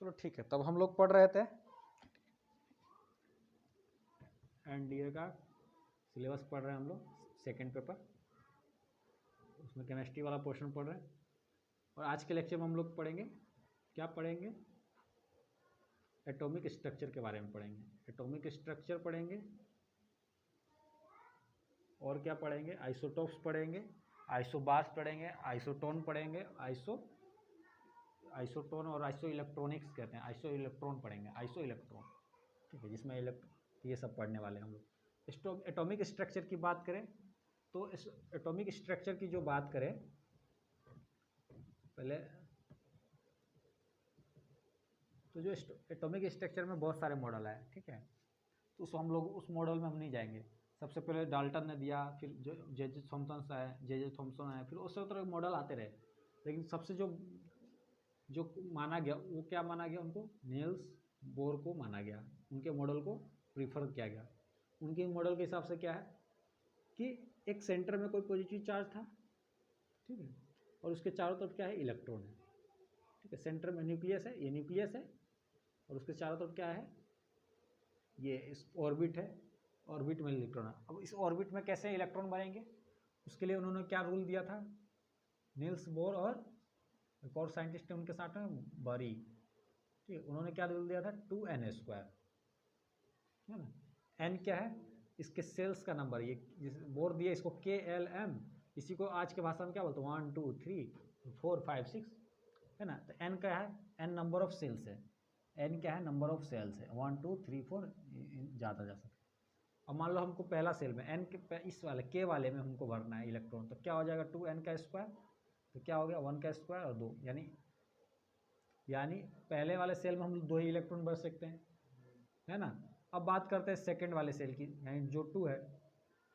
चलो ठीक है, तब हम लोग पढ़ रहे थे एनडीए का सिलेबस पढ़ रहे हैं हम लोग, सेकेंड पेपर, उसमें केमिस्ट्री वाला पोर्शन पढ़ रहे हैं। और आज के लेक्चर में हम लोग पढ़ेंगे, क्या पढ़ेंगे, एटॉमिक स्ट्रक्चर के बारे में पढ़ेंगे। एटॉमिक स्ट्रक्चर पढ़ेंगे और क्या पढ़ेंगे, आइसोटोप्स पढ़ेंगे, आइसोबार्स पढ़ेंगे, आइसोटोन पढ़ेंगे, आइसोटोन और आइसो इलेक्ट्रॉनिक्स कहते हैं, आइसो इलेक्ट्रॉन पढ़ेंगे, आइसो इलेक्ट्रॉन, ठीक है, जिसमें ये सब पढ़ने वाले हैं हम लोग। एटॉमिक स्ट्रक्चर की बात करें तो इस एटॉमिक स्ट्रक्चर की जो बात करें, पहले तो जो एटॉमिक स्ट्रक्चर में बहुत सारे मॉडल आए, ठीक है, तो हम लोग उस मॉडल में हम नहीं जाएंगे। सबसे पहले डाल्टन ने दिया, फिर जो जे थॉम्सन आए, जे थॉम्सन आए, फिर उस तरह के मॉडल आते रहे, लेकिन सबसे जो माना गया वो क्या माना गया, उनको नील्स बोर को माना गया, उनके मॉडल को प्रीफर किया गया। उनके मॉडल के हिसाब से क्या है कि एक सेंटर में कोई पॉजिटिव चार्ज था, ठीक है, और उसके चारों तरफ क्या है, इलेक्ट्रॉन है, ठीक है, सेंटर में न्यूक्लियस है, ये न्यूक्लियस है, और उसके चारों तरफ क्या है, ये इस ऑर्बिट है, ऑर्बिट में इलेक्ट्रॉन है। अब इस ऑर्बिट में कैसे इलेक्ट्रॉन बनेंगे, उसके लिए उन्होंने क्या रूल दिया था, नील्स बोर और एक और साइंटिस्ट है उनके साथ में बरी, ठीक है, उन्होंने क्या रूल दिया था, 2n², है ना। n क्या है, इसके सेल्स का नंबर, ये बोर दिया इसको KLM, इसी को आज के भाषा में क्या बोलते हैं, 1 2 3 4 5 6, है ना। तो n क्या है, n नंबर ऑफ सेल्स है, n क्या है, नंबर ऑफ सेल्स है, 1 2 3 4 ज़्यादा जा सकते। अब मान लो हमको पहला सेल में n के इस वाले k वाले में हमको भरना है इलेक्ट्रॉन, तो क्या हो जाएगा, 2n², तो क्या हो गया 1² और 2, यानी पहले वाले सेल में हम 2 ही इलेक्ट्रॉन भर सकते हैं, है ना। अब बात करते हैं सेकंड वाले सेल की, यानी जो 2 है,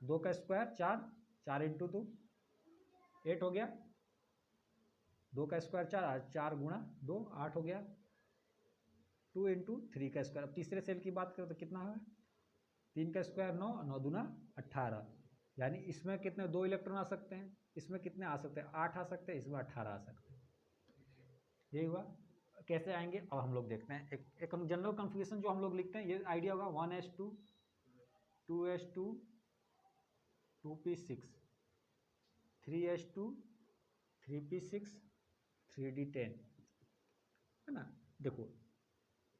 2² 4, 4 × 2 8 हो गया, 2² 4, 4 × 2 8 हो गया, 2 × 3²। अब तीसरे सेल की बात करें तो कितना है, 3² 9, 9 दूना 18, यानी इसमें कितने 2 इलेक्ट्रॉन आ सकते हैं, इसमें कितने आ सकते हैं, 8 आ सकते हैं, इसमें 18 आ सकते हैं। यही हुआ, कैसे आएंगे अब हम लोग देखते हैं। एक जनरल कन्फिग्रेशन जो हम लोग लिखते हैं, ये आइडिया होगा 1s2 2s2 2p6 3s2 3p6 3d10, है ना। देखो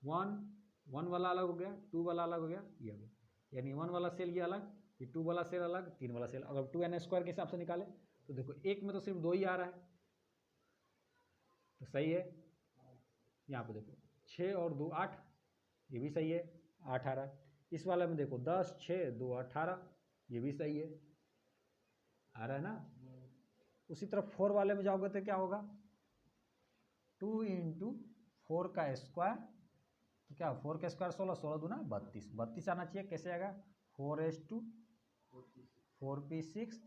1 वाला अलग हो गया, 2 वाला अलग हो गया, ये हो गया, यानी 1 वाला सेल ये अलग, ये 2 वाला सेल अलग, 3 वाला सेल। अगर 2n² के हिसाब से निकाले तो देखो एक में तो सिर्फ 2 ही आ रहा है, तो सही है। यहाँ पे देखो 6 और 2 8, ये भी सही है, 8 आ रहा है। इस वाले में देखो 10 6 2 18, ये भी सही है, आ रहा है ना। उसी तरफ 4 वाले में जाओगे तो क्या होगा, 2 × 4² तो क्या 4² 16, 16 दूना 32, 32 आना चाहिए। कैसे आएगा, 4s2 4p6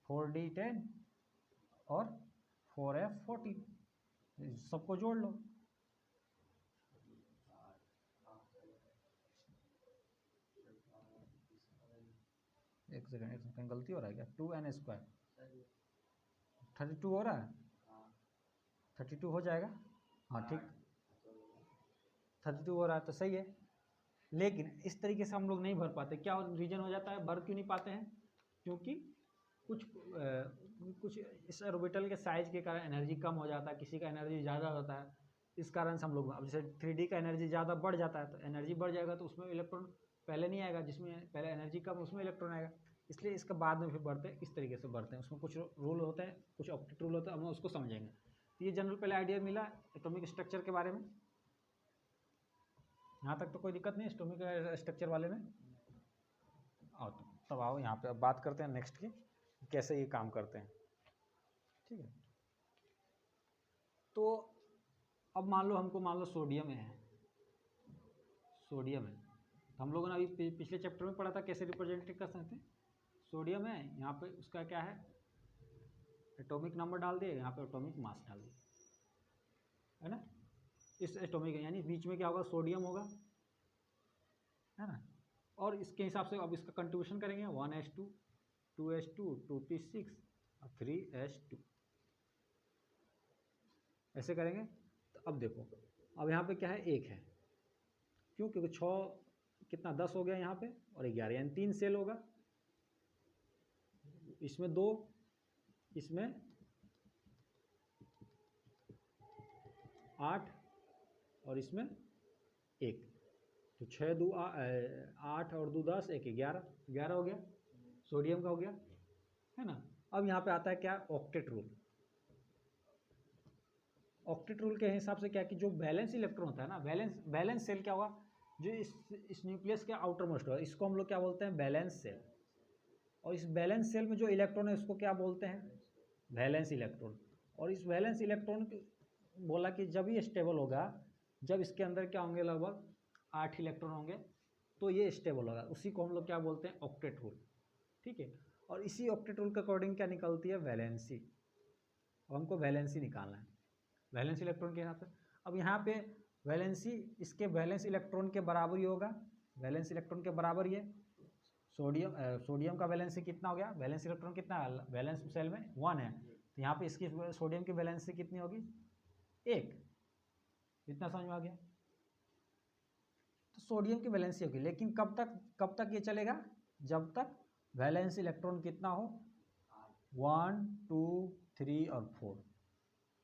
4d10 और 4f14, सबको जोड़ लो। एक सेकंड गलती हो रहा है क्या, 2n² 32 हो रहा है, 32 हो जाएगा, हाँ ठीक, 32 हो रहा है तो सही है। लेकिन इस तरीके से हम लोग नहीं भर पाते, क्या रीजन हो जाता है, भर क्यों नहीं पाते हैं, क्योंकि कुछ इस ऑर्बिटल के साइज के कारण एनर्जी कम हो जाता है, किसी का एनर्जी ज़्यादा होता है, इस कारण से हम लोग, अब जैसे 3D का एनर्जी ज़्यादा बढ़ जाता है, तो एनर्जी बढ़ जाएगा तो उसमें इलेक्ट्रॉन पहले नहीं आएगा, जिसमें पहले एनर्जी कम उसमें इलेक्ट्रॉन आएगा, इसलिए इसके बाद में फिर बढ़ते हैं, इस तरीके से बढ़ते हैं। उसमें कुछ रूल होते हैं, कुछ ऑप्टिक रूल होता है, हम उसको समझेंगे। तो ये जनरल पहले आइडिया मिला एटॉमिक स्ट्रक्चर के बारे में, यहाँ तक तो कोई दिक्कत नहीं एटॉमिक स्ट्रक्चर वाले में। और तब आओ यहाँ पे अब बात करते हैं नेक्स्ट की, कैसे ये काम करते हैं, ठीक है। तो अब मान लो सोडियम है, सोडियम है, तो हम लोगों ने अभी पिछले चैप्टर में पढ़ा था कैसे रिप्रेजेंट कर सकते हैं। सोडियम है, यहाँ पे उसका क्या है, एटॉमिक नंबर डाल दिए, यहाँ पे एटॉमिक मास डाल दिए, है ना। इस एटॉमिक यानी बीच में क्या होगा, सोडियम होगा, है ना। और इसके हिसाब से अब इसका कंट्रीब्यूशन करेंगे, 1s2 2s2 2p6 और 3s2, ऐसे करेंगे। तो अब देखो, अब यहाँ पे क्या है, 1 है, क्यों? क्योंकि 6 कितना 10 हो गया यहाँ पे, और 11 यानी 3 सेल होगा, इसमें 2, इसमें 8 और इसमें 1, तो 6 2 8 और 2 10, 1 11 हो गया, सोडियम का हो गया, है ना। अब यहाँ पे आता है क्या, ऑक्टेट रूल। ऑक्टेट रूल के हिसाब से क्या कि जो बैलेंस इलेक्ट्रॉन होता है ना, बैलेंस सेल क्या होगा, जो इस न्यूक्लियस के आउटर मोस्ट होगा, इसको हम लोग क्या बोलते हैं, बैलेंस सेल। और इस बैलेंस सेल में जो इलेक्ट्रॉन है उसको क्या बोलते हैं, वैलेंस इलेक्ट्रॉन। और इस वैलेंस इलेक्ट्रॉन बोला कि जब ये स्टेबल होगा, जब इसके अंदर क्या होंगे, लगभग 8 इलेक्ट्रॉन होंगे, तो ये स्टेबल होगा, उसी को हम लोग क्या बोलते हैं, ऑक्टेट रूल। ठीक है, और इसी ऑक्टेट रूल के अकॉर्डिंग क्या निकलती है, वैलेंसी। और हमको वैलेंसी निकालना है, वैलेंस इलेक्ट्रॉन के हिसाब से। अब यहाँ पे वैलेंसी इसके वैलेंस इलेक्ट्रॉन के बराबर ही होगा, वैलेंस इलेक्ट्रॉन के बराबर ही है। सोडियम का वैलेंसी कितना हो गया, वैलेंस इलेक्ट्रॉन कितना है, वैलेंस सेल में 1 है, तो यहाँ पे इसकी सोडियम की वैलेंसी कितनी होगी, 1। इतना समझ में आ गया। तो सोडियम की वैलेंसी होगी, लेकिन कब तक ये चलेगा, जब तक वैलेंस इलेक्ट्रॉन कितना हो, 1 2 3 और 4।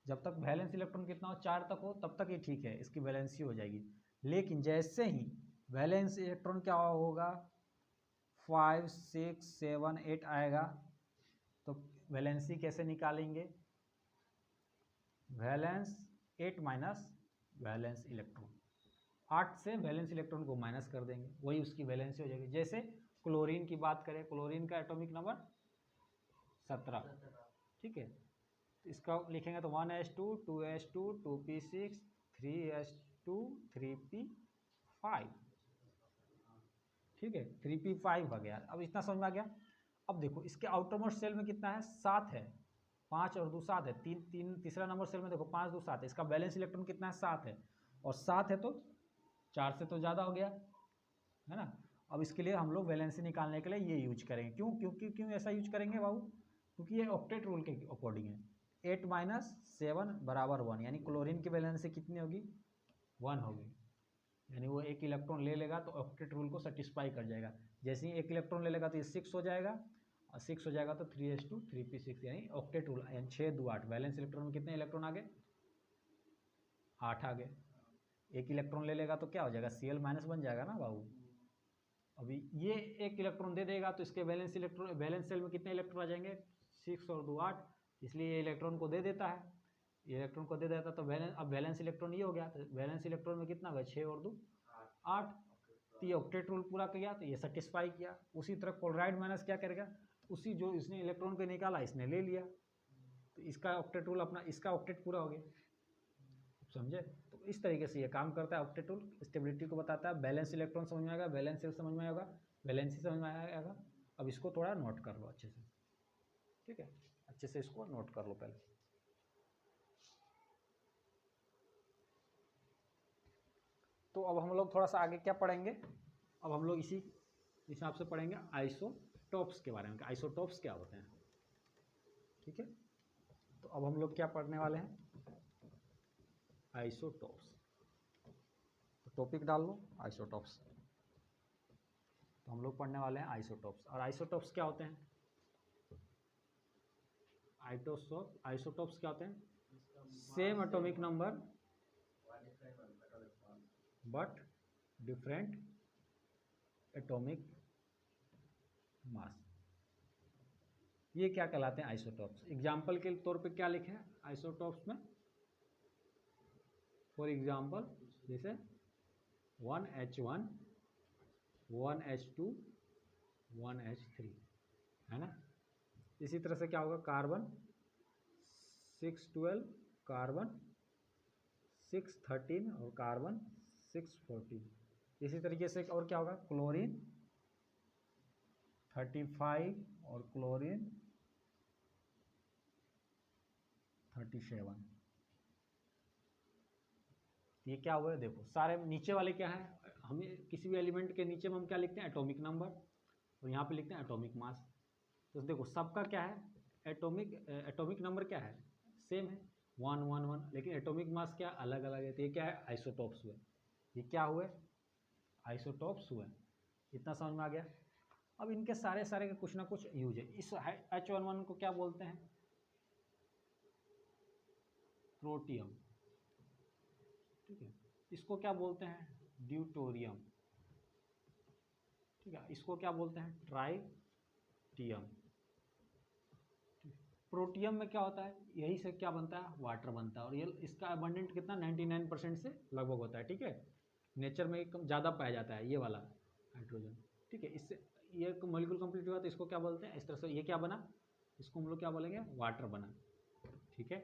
जब तक वैलेंस इलेक्ट्रॉन कितना हो, 4 तक हो, तब तक ये ठीक है, इसकी वैलेंसी हो जाएगी। लेकिन जैसे ही वैलेंस इलेक्ट्रॉन क्या होगा, 5 6 7 8 आएगा, तो वैलेंसी कैसे निकालेंगे, वैलेंस 8 माइनस वैलेंस इलेक्ट्रॉन, 8 से वैलेंस इलेक्ट्रॉन को माइनस कर देंगे, वही उसकी वैलेंसी हो जाएगी। जैसे क्लोरीन की बात करें, क्लोरीन का एटॉमिक नंबर 17, ठीक है, तो इसका लिखेंगे तो 1s2 2s2 2p6 3s2 3p5, ठीक है, 3p5 आ गया। अब इतना समझ में आ गया। अब देखो इसके आउटर मोस्ट सेल में कितना है, 7 है, 5 और 2 7 है, तीसरा नंबर सेल में देखो 5 2 7 है, इसका बैलेंस इलेक्ट्रॉन कितना है, 7 है, और 7 है तो 4 से तो ज़्यादा हो गया, है ना। अब इसके लिए हम लोग वैलेंसी निकालने के लिए ये यूज करेंगे, क्यों ऐसा यूज करेंगे बाबू, क्योंकि ये ऑक्टेट रूल के अकॉर्डिंग है। 8 माइनस 7 बराबर 1, यानी क्लोरीन की वैलेंसी कितनी होगी, 1 होगी, यानी वो 1 इलेक्ट्रॉन ले लेगा तो ऑक्टेट रूल को सेटिस्फाई कर जाएगा। जैसे ही 1 इलेक्ट्रॉन ले लेगा तो ये 6 हो जाएगा, और 6 हो जाएगा तो 3s2 3p6, यानी ऑक्टेट रूल, यानी 6 2 8। वैलेंस इलेक्ट्रॉन में कितने इलेक्ट्रॉन आ गए, 8 आ गए। 1 इलेक्ट्रॉन ले लेगा तो क्या हो जाएगा, Cl माइनस बन जाएगा ना बाबू। अभी ये 1 इलेक्ट्रॉन दे देगा तो इसके बैलेंस सेल में कितने इलेक्ट्रॉन आ जाएंगे, 6 और 2 8, इसलिए ये इलेक्ट्रॉन को दे देता है, ये इलेक्ट्रॉन को दे देता तो अब वैलेंस इलेक्ट्रॉन ये हो गया, तो वैलेंस इलेक्ट्रॉन में कितना होगा, 6 और 2 8, तो ये ऑक्टेट रूल पूरा किया, तो ये सेटिस्फाई किया। उसी तरह क्लोराइड माइनस क्या करेगा, उसी जो इसने इलेक्ट्रॉन को निकाला इसने ले लिया, तो इसका ऑक्टेट रूल अपना, इसका ऑक्टेट पूरा हो गया, समझे। तो इस तरीके से ये काम करता है ऑक्टेट रूल, स्टेबिलिटी को बताता है। बैलेंस इलेक्ट्रॉन समझ में आएगा, बैलेंस सेल समझ में आएगा, वैलेंसी समझ में आएगा। अब इसको थोड़ा नोट कर लो अच्छे से, ठीक है, अच्छे से इसको नोट कर लो पहले। तो अब हम लोग थोड़ा सा आगे क्या पढ़ेंगे, अब हम लोग इसी हिसाब से पढ़ेंगे आइसोटॉप्स के बारे में, आइसोटॉप्स क्या होते हैं, ठीक है। तो अब हम लोग क्या पढ़ने वाले हैं, आइसोटॉप्स। तो टॉपिक डाल लो आइसोटॉप्स। तो हम लोग पढ़ने वाले हैं आइसोटॉप्स। और आइसोटॉप्स क्या होते हैं, आइसोटॉप्स क्या होते हैं, same atomic number but different atomic mass, ये क्या कहलाते हैं, आइसोटॉप्स। एग्जाम्पल के तौर पे क्या लिखे हैं आइसोटॉप्स में, फॉर एग्जाम्पल जैसे 1H1 1H2 1H3, है ना। इसी तरह से क्या होगा, कार्बन 612 कार्बन 613 और कार्बन 614। इसी तरीके से और क्या होगा, क्लोरीन 35 और क्लोरीन 37। ये क्या हुआ है, देखो सारे नीचे वाले क्या है, हमें किसी भी एलिमेंट के नीचे में हम क्या लिखते हैं, एटॉमिक नंबर, और यहाँ पे लिखते हैं एटॉमिक मास। तो देखो सबका क्या है, एटॉमिक नंबर क्या है, सेम है, 1 1 1, लेकिन एटॉमिक मास क्या अलग अलग है, तो ये क्या है, आइसोटॉप्स हुए। ये क्या हुए, आइसोटॉप्स हुए। इतना समझ में आ गया। अब इनके सारे सारे के कुछ ना कुछ यूज है। इस H11 को क्या बोलते हैं, प्रोटियम, ठीक है। इसको क्या बोलते हैं, ड्यूटोरियम, ठीक है। इसको क्या बोलते हैं, ट्राइटियम। प्रोटियम में क्या होता है, यही से क्या बनता है, वाटर बनता है। और ये इसका अबंडेंट कितना 99% से लगभग होता है, ठीक है। नेचर में कम ज़्यादा पाया जाता है ये वाला हाइड्रोजन, ठीक है। इससे ये मॉलिक्यूल कंप्लीट हुआ तो इसको क्या बोलते हैं, इस तरह से ये क्या बना, इसको हम लोग क्या बोलेंगे, वाटर बना, ठीक है।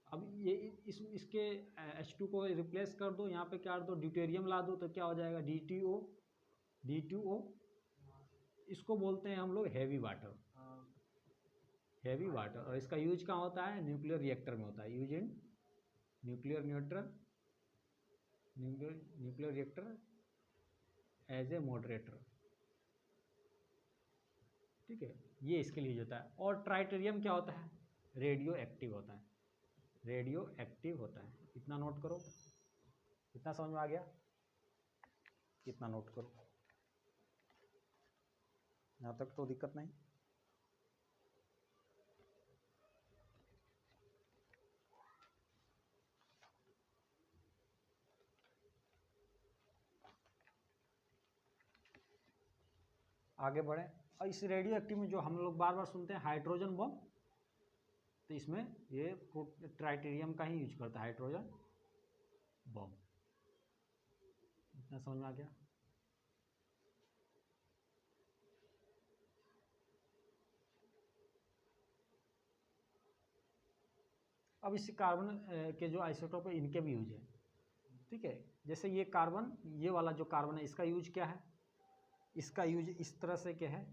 अब ये इसके H2 को रिप्लेस कर दो, यहाँ पे क्या कर दो, ड्यूटेरियम ला दो, तो क्या हो जाएगा, D2O। इसको बोलते हैं हम लोग हैवी वाटर, हैवी वाटर। और इसका यूज कहाँ होता है, न्यूक्लियर रिएक्टर में होता है, use in nuclear reactor as a moderator, ठीक है। ये इसके लिए होता है। और ट्राइटेरियम क्या होता है, रेडियो एक्टिव होता है, रेडियो एक्टिव होता है। इतना नोट करो, इतना समझ में आ गया, इतना नोट करो, यहाँ तक तो दिक्कत नहीं। आगे बढ़े। और इस रेडियो एक्टिव में जो हम लोग बार बार सुनते हैं हाइड्रोजन बम, तो इसमें ये ट्राइटेरियम का ही यूज करता है, हाइड्रोजन बम। इतना समझ में आ गया। अब इस कार्बन के जो आइसोटोप है इनके भी यूज है, ठीक है। जैसे ये कार्बन, ये वाला जो कार्बन है इसका यूज क्या है, इसका यूज इस तरह से क्या है,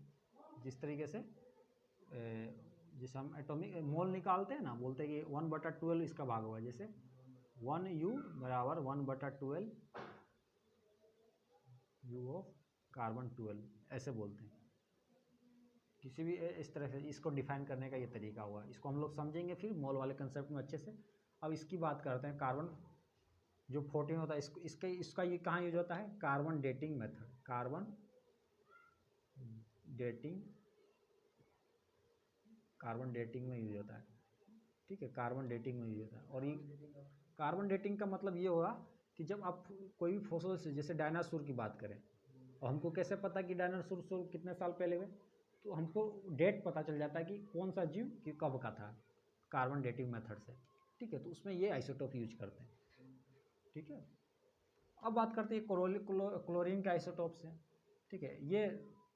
जिस तरीके से जैसे हम एटॉमिक मोल निकालते हैं ना, बोलते हैं कि 1/12 इसका भाग हुआ, जैसे 1U बराबर 1/12 U ऑफ कार्बन 12, ऐसे बोलते हैं। किसी भी इस तरह से इसको डिफाइन करने का ये तरीका हुआ। इसको हम लोग समझेंगे फिर मोल वाले कंसेप्ट में अच्छे से। अब इसकी बात करते हैं, कार्बन जो 14 होता है, इसका ये कहाँ यूज होता है, carbon dating method, carbon dating में यूज होता है, ठीक है। कार्बन डेटिंग में यूज होता है। और ये कार्बन डेटिंग का मतलब ये होगा कि जब आप कोई भी फॉसिल से, जैसे डायनासोर की बात करें, और हमको कैसे पता कि डायनासोर कितने साल पहले हुए, तो हमको डेट पता चल जाता है कि कौन सा जीव कि कब का था, कार्बन डेटिंग मेथड से, ठीक है। तो उसमें ये आइसोटोप यूज करते हैं, ठीक है। अब बात करते हैं क्लोरीन के आइसोटोप्स हैं, ठीक है। ये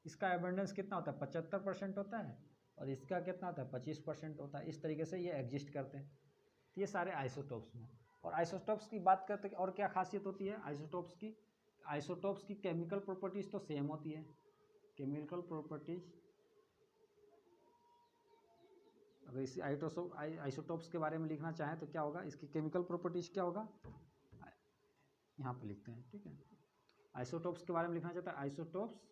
इसका एबंडेंस कितना होता है, 75% होता है, और इसका कितना होता है, 25% होता है। इस तरीके से ये एग्जिस्ट करते हैं। तो ये सारे आइसोटोप्स में। और आइसोटोप्स की बात करते हैं और क्या खासियत होती है आइसोटोप्स की केमिकल प्रॉपर्टीज़ तो सेम होती है। केमिकल प्रॉपर्टीज़, अगर इस आइसोटोप्स के बारे में लिखना चाहें तो क्या होगा, इसकी केमिकल प्रॉपर्टीज़ क्या होगा, यहाँ पे लिखते हैं, ठीक है। आइसोटोप्स के बारे में लिखना चाहता है, आइसोटोप्स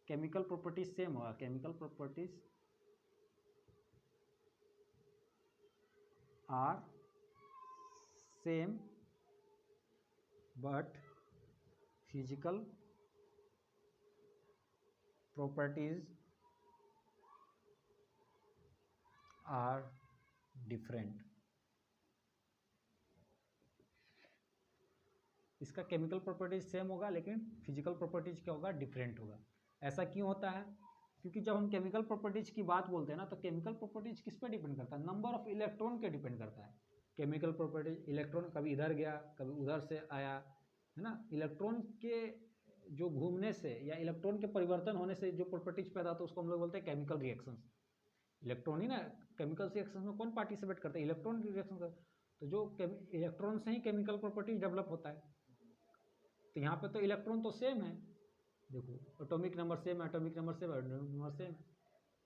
केमिकल प्रॉपर्टीज सेम होगा, chemical properties are same but physical properties are different. इसका केमिकल प्रॉपर्टीज सेम होगा लेकिन फिजिकल प्रॉपर्टीज क्या होगा, डिफरेंट होगा। ऐसा क्यों होता है, क्योंकि जब हम केमिकल प्रॉपर्टीज की बात बोलते हैं ना, तो केमिकल प्रॉपर्टीज किस पे डिपेंड करता है, नंबर ऑफ इलेक्ट्रॉन के डिपेंड करता है। केमिकल प्रॉपर्टीज, इलेक्ट्रॉन कभी इधर गया कभी उधर से आया, है ना। इलेक्ट्रॉन के जो घूमने से या इलेक्ट्रॉन के परिवर्तन होने से जो प्रॉपर्टीज पैदा होता है उसको हम लोग बोलते हैं केमिकल रिएक्शंस। इलेक्ट्रॉन ही ना, केमिकल रिएक्शंस में कौन पार्टिसिपेट करता है, इलेक्ट्रॉन रिएक्शन करता है। तो जो इलेक्ट्रॉन से ही केमिकल प्रॉपर्टीज डेवलप होता है। तो यहाँ पे तो इलेक्ट्रॉन तो सेम है, देखो एटॉमिक नंबर सेम है, एटॉमिक नंबर सेम है, नंबर सेम है।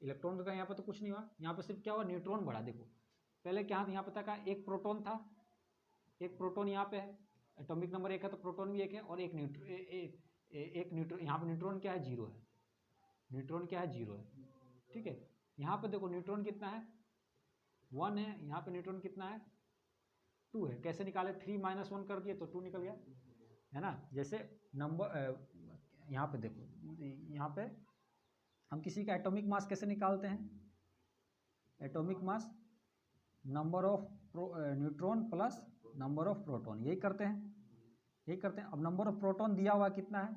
इलेक्ट्रॉन का यहाँ पे तो कुछ नहीं हुआ, यहाँ पे सिर्फ क्या हुआ, न्यूट्रॉन बढ़ा। देखो पहले क्या था, यहाँ पे था एक प्रोटॉन था, एक प्रोटॉन यहाँ पे है, एटॉमिक नंबर 1 है तो प्रोटॉन भी 1 है, और एक न्यूट्रॉन, यहाँ पे न्यूट्रॉन क्या है, 0 है, न्यूट्रॉन क्या है, 0 है, ठीक है। यहाँ पे देखो न्यूट्रॉन कितना है, 1 है, यहाँ पे न्यूट्रॉन कितना है 2 है। कैसे निकाले, 3 - 1 कर दिए तो 2 निकल गया, है ना। जैसे नंबर यहाँ पे देखो, यहाँ पे हम किसी का एटॉमिक मास कैसे निकालते हैं, atomic mass number of neutron plus number of proton, यही करते हैं। अब नंबर ऑफ प्रोटॉन दिया हुआ कितना है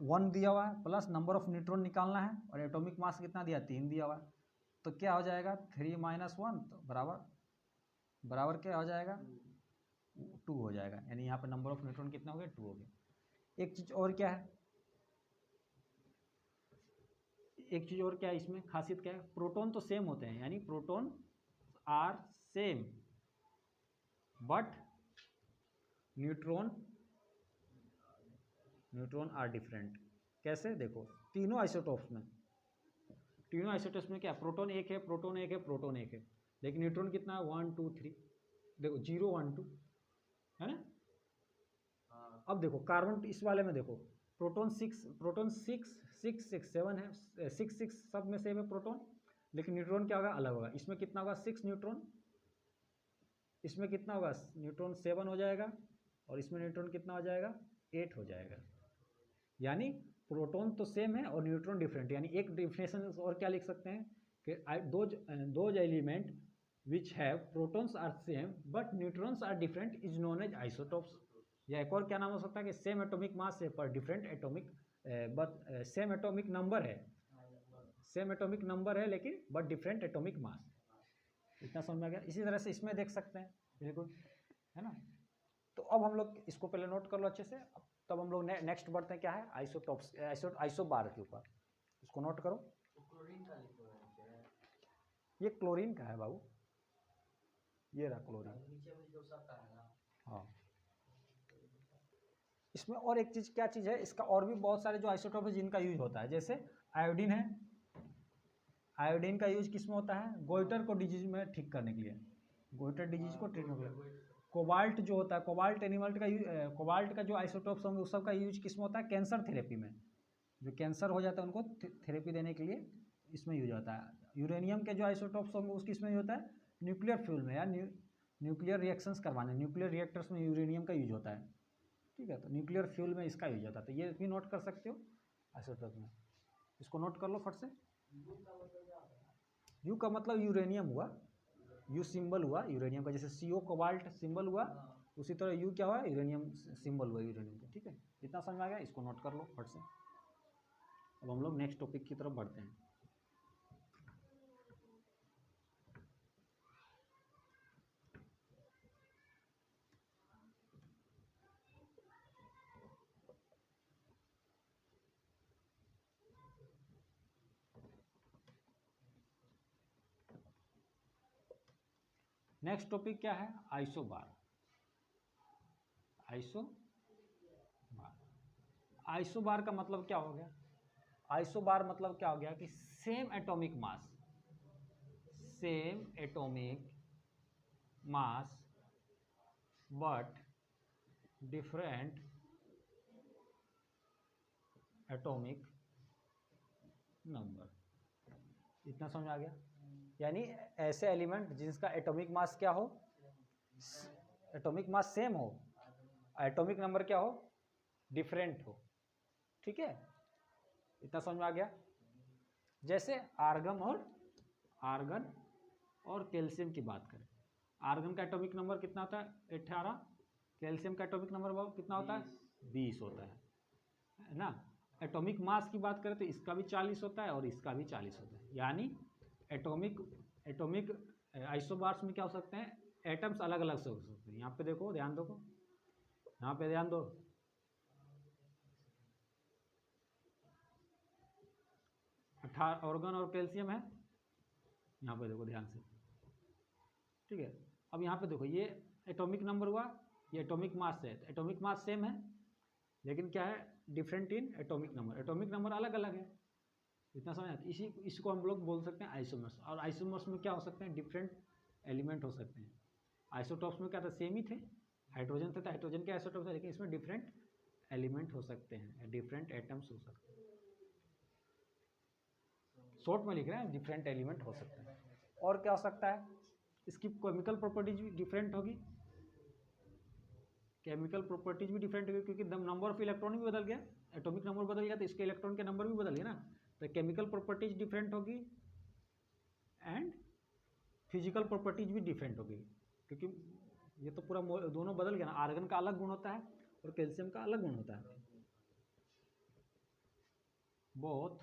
1 दिया हुआ है, प्लस नंबर ऑफ न्यूट्रॉन निकालना है, और एटॉमिक मास कितना दिया 3 दिया हुआ है। तो क्या हो जाएगा 3 - 1 तो बराबर क्या हो जाएगा 2 हो जाएगा। यानी यहाँ पे नंबर ऑफ न्यूट्रॉन कितना हो गया 2 हो गया। एक चीज़ और क्या है, इसमें खासियत क्या है, प्रोटॉन तो सेम होते हैं, यानी proton are same but neutron are different. कैसे, देखो तीनों आइसोटोप्स में क्या प्रोटॉन एक है, लेकिन न्यूट्रॉन कितना है 1 2 3, देखो 0 1 2 है ना। अब देखो कार्बन इस वाले में देखो प्रोटॉन 6 6 7 है, 6 सब में सेम है प्रोटॉन, लेकिन न्यूट्रॉन क्या होगा अलग होगा। इसमें कितना होगा 6 न्यूट्रॉन, इसमें कितना होगा न्यूट्रॉन 7 हो जाएगा, और इसमें न्यूट्रॉन कितना हो जाएगा 8 हो जाएगा। यानी प्रोटॉन तो सेम है और न्यूट्रॉन डिफरेंट। यानी एक डिफिनेशन और क्या लिख सकते हैं कि those element which have protons are same but neutrons are different is known as isotopes. या एक और क्या नाम हो सकता है कि सेम एटॉमिक मास है पर different atomic same atomic number है लेकिन बट डिफरेंट एटॉमिक मास। इतना समझ में आ गया। इसी तरह से इसमें देख सकते हैं बिल्कुल, है ना। तो अब हम लोग इसको पहले नोट कर लो अच्छे से, तब हम लोग नेक्स्ट बढ़ते हैं क्या है आइसोटॉप्स आइसोबार के ऊपर। इसको नोट करो, ये क्लोरीन का है बाबू, ये रहा क्लोरीन। हाँ, इसमें और एक चीज़ क्या चीज़ है, इसका और भी बहुत सारे जो आइसोटॉप है जिनका यूज होता है, जैसे आयोडीन है। आयोडीन का यूज किस में होता है, गोइटर को डिजीज में ठीक करने के लिए, गोइटर डिजीज को ट्रीट करने के लिए। कोबाल्ट जो होता है, कोबाल्ट का जो आइसोटॉप्स होंगे उस सब का यूज किस में होता है, कैंसर थेरेपी में। जो कैंसर हो जाता है उनको थेरेपी देने के लिए इसमें यूज होता है। यूरेनियम के जो आइसोटॉप्स होंगे उसकी इसमें यूज होता है न्यूक्लियर फ्यूल में, या न्यूक्लियर रिएक्शंस करवाने, न्यूक्लियर रिएक्टर्स में यूरेनियम का यूज होता है। ठीक है, तो न्यूक्लियर फ्यूल में इसका यूज होता है। तो ये भी नोट कर सकते हो आइसोटॉप में, इसको नोट कर लो फट से। यू का मतलब यूरेनियम हुआ, यू सिंबल हुआ यूरेनियम का, जैसे CO कोबाल्ट सिंबल हुआ, उसी तरह यू क्या हुआ यूरेनियम सिंबल हुआ यूरेनियम का। ठीक है, इतना समझ में आ गया, इसको नोट कर लो फट से। अब हम लोग नेक्स्ट टॉपिक की तरफ बढ़ते हैं। नेक्स्ट टॉपिक क्या है, आइसोबार। आइसोबार का मतलब क्या हो गया, आइसोबार मतलब क्या हो गया कि same atomic mass but different atomic number. इतना समझ आ गया। यानी ऐसे एलिमेंट जिसका एटॉमिक मास क्या हो, एटॉमिक मास सेम हो, एटॉमिक नंबर क्या हो डिफरेंट हो। ठीक है, इतना समझ में आ गया। जैसे आर्गन और कैल्शियम की बात करें, आर्गन का एटॉमिक नंबर कितना होता है 18, कैल्शियम का एटॉमिक नंबर कितना होता है 20 होता है ना। एटॉमिक मास की बात करें तो इसका भी 40 होता है और इसका भी 40 होता है। यानी एटॉमिक आइसोबार्स में क्या हो सकते हैं, एटम्स अलग अलग से हो सकते हैं। यहाँ पे देखो, ध्यान दो, यहाँ पे ध्यान दो, ऑर्गन और कैल्शियम है, यहाँ पे देखो ध्यान से। ठीक है, अब यहाँ पे देखो ये एटॉमिक नंबर हुआ, ये एटॉमिक मास है, एटॉमिक मास सेम है लेकिन क्या है डिफरेंट इन एटॉमिक नंबर अलग अलग है। इतना समझ आता है। इसको हम लोग बोल सकते हैं आइसोमर्स। और आइसोमर्स में क्या हो सकते हैं, डिफरेंट एलिमेंट हो सकते हैं। आइसोटॉप्स में क्या था, सेम ही थे, हाइड्रोजन थे तो हाइड्रोजन के आइसोटॉप्स है, लेकिन इसमें डिफरेंट एलिमेंट हो सकते हैं, डिफरेंट एटम्स हो सकते हैं। शॉर्ट में लिख रहे हैं डिफरेंट एलिमेंट हो सकते हैं। और क्या हो सकता है, इसकी केमिकल प्रॉपर्टीज भी डिफरेंट होगी, केमिकल प्रॉपर्टीज भी डिफरेंट होगी क्योंकि नंबर ऑफ इलेक्ट्रॉन भी बदल गया, एटॉमिक नंबर बदल गया तो इसके इलेक्ट्रॉन के नंबर भी बदल गए ना, तो केमिकल प्रॉपर्टीज डिफरेंट होगी एंड फिजिकल प्रॉपर्टीज भी डिफरेंट होगी, क्योंकि ये तो पूरा दोनों बदल गया ना, आर्गन का अलग गुण होता है और कैल्शियम का अलग गुण होता है। बोथ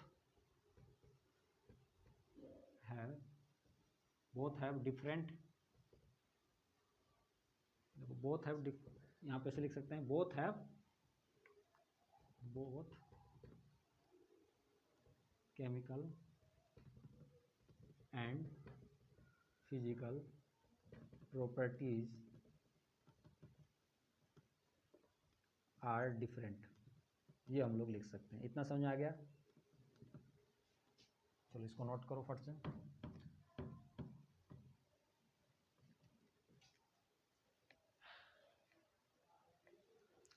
हैव डिफरेंट, देखो बोथ हैव, यहाँ पे से लिख सकते हैं both chemical and physical properties are different, ये हम लोग लिख सकते हैं। इतना समझ आ गया? चलो इसको नोट करो फट से।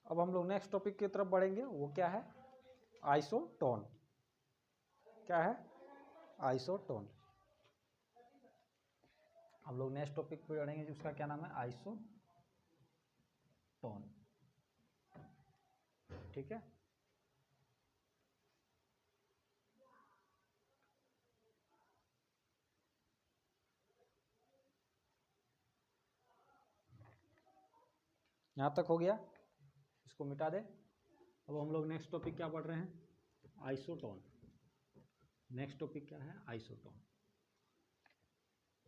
अब हम लोग नेक्स्ट टॉपिक की तरफ बढ़ेंगे, वो क्या है, आइसोटोन। क्या है? आइसोटोन। हम लोग नेक्स्ट टॉपिक पे बढ़ेंगे जिसका क्या नाम है, आइसोटोन। ठीक है, यहाँ तक हो गया, इसको मिटा दे। अब हम लोग नेक्स्ट टॉपिक क्या पढ़ रहे हैं, आइसोटोन। नेक्स्ट टॉपिक क्या है, आइसोटोन।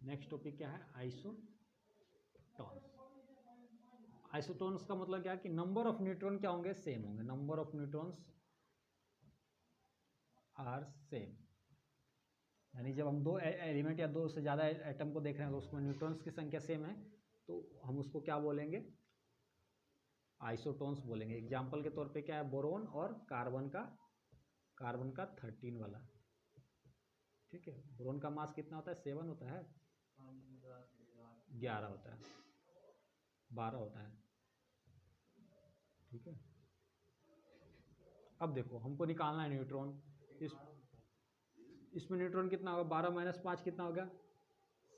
नेक्स्ट टॉपिक क्या है, आइसोटोन्स। आइसोटोन्स का मतलब क्या है कि नंबर ऑफ न्यूट्रॉन क्या होंगे, सेम होंगे, number of neutrons are same. यानी जब हम दो एलिमेंट या दो से ज़्यादा एटम को देख रहे हैं तो उसमें न्यूट्रॉन्स की संख्या सेम है, तो हम उसको क्या बोलेंगे, आइसोटोन्स बोलेंगे। एग्जाम्पल के तौर पे क्या है, बोरोन और कार्बन का 13 वाला। ठीक है, बोरोन का मास कितना होता है, 7 होता है, 11 होता है, 12 होता है। ठीक है, अब देखो हमको निकालना है न्यूट्रॉन, इसमें न्यूट्रॉन कितना होगा, 12 माइनस 5 कितना हो गया,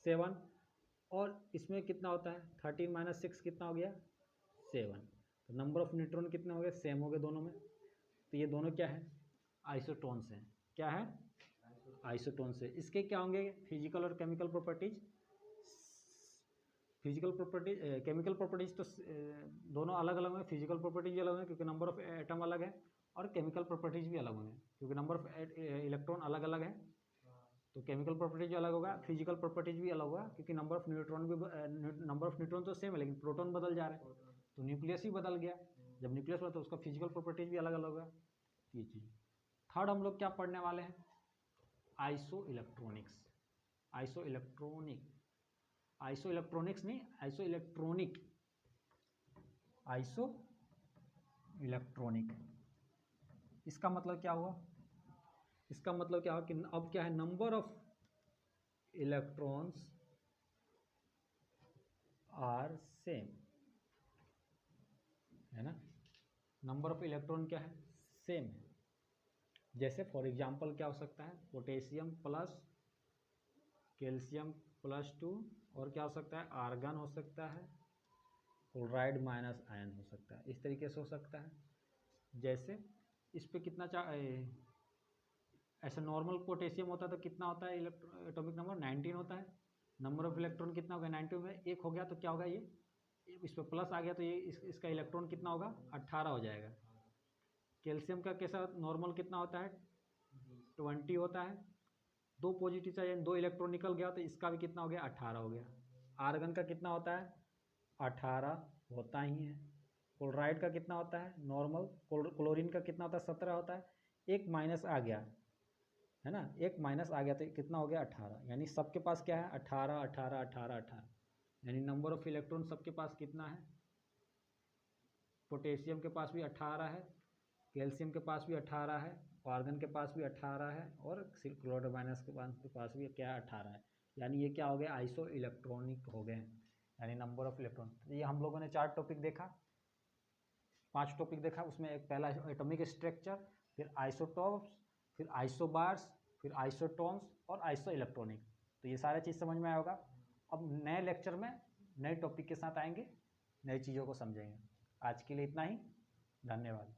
7, और इसमें कितना होता है, 13 माइनस 6 कितना हो गया, 7। तो नंबर ऑफ न्यूट्रॉन कितने हो गए, सेम हो गए दोनों में। तो ये दोनों क्या है, आइसोटोन्स हैं। क्या है, आइसोटोन्स है। इसके क्या होंगे, फिजिकल और chemical properties. Physical properties, chemical properties तो दोनों अलग अलग हैं, फिजिकल प्रॉपर्टीज भी अलग है क्योंकि नंबर ऑफ एटम अलग है, और केमिकल प्रॉपर्टीज भी अलग होंगे क्योंकि नंबर ऑफ इलेक्ट्रॉन अलग अलग है। तो केमिकल प्रॉपर्टीज अलग होगा, फिजिकल प्रॉपर्टीज भी अलग होगा क्योंकि नंबर ऑफ न्यूट्रॉन भी, नंबर ऑफ न्यूट्रॉन तो सेम है लेकिन प्रोटॉन बदल जा रहा है, तो न्यूक्लियस ही बदल गया। जब न्यूक्लियस बदला तो उसका फिजिकल प्रॉपर्टीज भी अलग अलग होगा। ये चीज़। थर्ड हम लोग क्या पढ़ने वाले हैं, iso electronics. Iso electronic, iso electronics नहीं, आइसो इलेक्ट्रॉनिक, आइसो इलेक्ट्रॉनिक। इसका मतलब क्या हुआ, इसका मतलब क्या हुआ कि अब क्या है, number of electrons are same, है ना, नंबर ऑफ इलेक्ट्रॉन क्या है, सेम है। जैसे फॉर एग्जांपल क्या हो सकता है, पोटेशियम प्लस कैल्शियम प्लस 2, और क्या हो सकता है, आर्गन हो सकता है, क्लोराइड माइनस आयन हो सकता है, इस तरीके से हो सकता है। जैसे इस पे कितना ऐसा नॉर्मल पोटेशियम होता है तो कितना होता है एटॉमिक नंबर, 19 होता है। नंबर ऑफ इलेक्ट्रॉन कितना होगा, 19 में 1 हो गया तो क्या होगा, ये इस पर प्लस आ गया तो ये इसका इलेक्ट्रॉन कितना होगा, 18 हो जाएगा। कैल्शियम का कैसा नॉर्मल कितना होता है, 20 होता है। 2 पॉजिटिव चाहिए, 2 इलेक्ट्रॉन निकल गया तो इसका भी कितना हो गया, 18 हो गया। आर्गन का कितना होता है, 18 होता ही है। क्लोराइड का कितना होता है नॉर्मल, क्लोरीन का कितना होता है, 17 होता है। एक माइनस आ गया है ना, एक माइनस आ गया तो कितना हो गया, 18। यानी सबके पास क्या है, 18 18 18 18, यानी नंबर ऑफ इलेक्ट्रॉन सबके पास कितना है, पोटेशियम के पास भी 18 है, कैल्शियम के पास भी 18 है, आर्गन के पास भी 18 है, और क्लोराइड माइनस के पास भी क्या है, 18 है। यानी ये क्या हो गया, आइसो इलेक्ट्रॉनिक हो गए, यानी नंबर ऑफ इलेक्ट्रॉन। ये हम लोगों ने 4 टॉपिक देखा, 5 टॉपिक देखा। उसमें एक पहला एटॉमिक स्ट्रक्चर, फिर आइसोटॉप्स, फिर आइसोबार्स, फिर आइसोटोन्स और आइसो इलेक्ट्रॉनिक। तो ये सारा चीज़ समझ में आया होगा। अब नए लेक्चर में नए टॉपिक के साथ आएंगे, नई चीज़ों को समझेंगे। आज के लिए इतना ही, धन्यवाद।